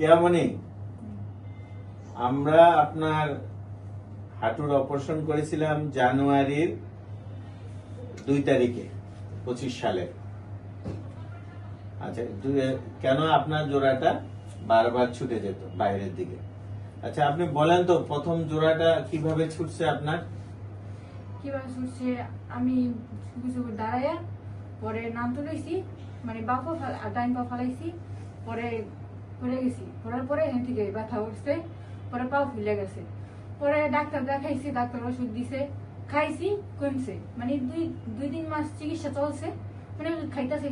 কেমনই আমরা আপনার হাঁটুর অপারেশন করেছিলাম জানুয়ারির 2 তারিখে 25 সালে। আচ্ছা, কেন আপনার জোড়াটা বারবার ছুটে যেত বাইরের দিকে? আচ্ছা, আপনি বলেন তো প্রথম জোড়াটা কিভাবে ছুটছে আপনার? কিভাবে ছুটছে, আমি কিছু দাঁড়াইয়া পরে নাম তুলেছি, মানে বাপা ডাইন পা ফালাইছি, পরে পড়ে গেছি, পড়ার পরে এখান থেকে ব্যথা উঠছে, পরে পাও ফুলে গেছে। পরে ডাক্তার দেখাইছি, ডাক্তার ওষুধ দিছে, খাইছি, কমছে। মানে দুই তিন মাস চিকিৎসা চলছে, মানে ওষুধ খাইতেছে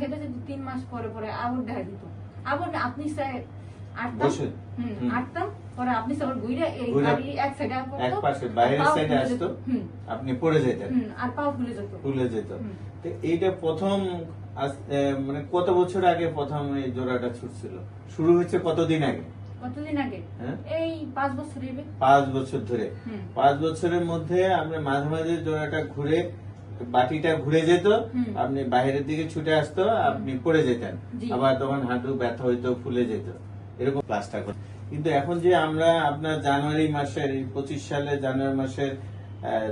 3 মাস পরে পরে আবার দেখা দিত। আবার আপনি আটতাম, পরে আপনি সবার ঘুরে এই গাড়ি এক সাইডে এক পাশে বাইরের সাইডে আসতো, আপনি পড়ে যেতেন আর পাও ফুলে যেত। তো এইটা প্রথম মানে কত বছর আগে প্রথম এই জোড়াটা ছুটছিল? শুরু হচ্ছে কতদিন আগে? এই 5 বছর। 5 বছর ধরে। 5 বছরের মধ্যে আমরা মাঝে মাঝে জোড়াটা ঘুরে, বাটিটা ঘুরে যেত, আপনি বাইরের দিকে ছুটে আসতো, আপনি পড়ে যেতেন, আবার তখন হাঁটু ব্যথা হইতো, ফুলে যেত, এরকম ক্লাসটা করত। কিন্তু এখন যে আমরা আপনার জানুয়ারি মাসের 25 সালে জানুয়ারি মাসের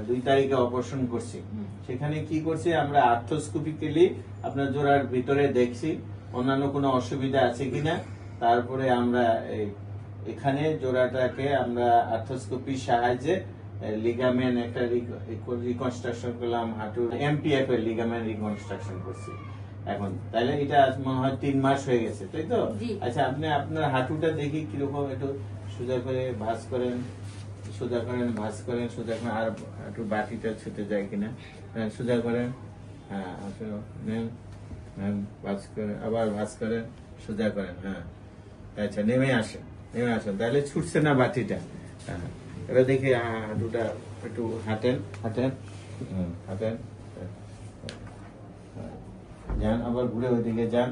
2 তারিখে অপারেশন করছি, সেখানে কি করছি আমরা, আর্থ্রোস্কোপিক্যালি আপনার জোড়ার ভিতরে দেখছি অন্যান্য কোনো অসুবিধা আছে কিনা। তারপরে আমরা এখানে জোড়াটাকে আমরা আর্থ্রোস্কোপির সাহায্যে লিগামেন্ট একটা রিকনস্ট্রাকশন করলাম, হাঁটুর এমপিএফ এর লিগামেন্ট রিকনস্ট্রাকশন করছি এখন। তাহলে এটা মনে হয় 3 মাস হয়ে গেছে, তাই তো? আচ্ছা, আপনি আপনার হাঁটুটা দেখি কিরকম, একটু সোজা করে ভাঁজ করেন, সোজা করেন, ভাঁজ করেন, সোজা করেন, আর একটু বাটিটা ছুটে যায় কিনা, সোজা করেন, হ্যাঁ নেন, ভাঁজ করেন, আবার ভাঁজ করেন, সোজা করেন, হ্যাঁ। আচ্ছা, নেমে আসেন, তাহলে ছুটছে না বাটিটা। হ্যাঁ, এবার দেখি হাঁটুটা একটু হাঁটেন, যান, আবার ঘুরে ওইদিকে যান।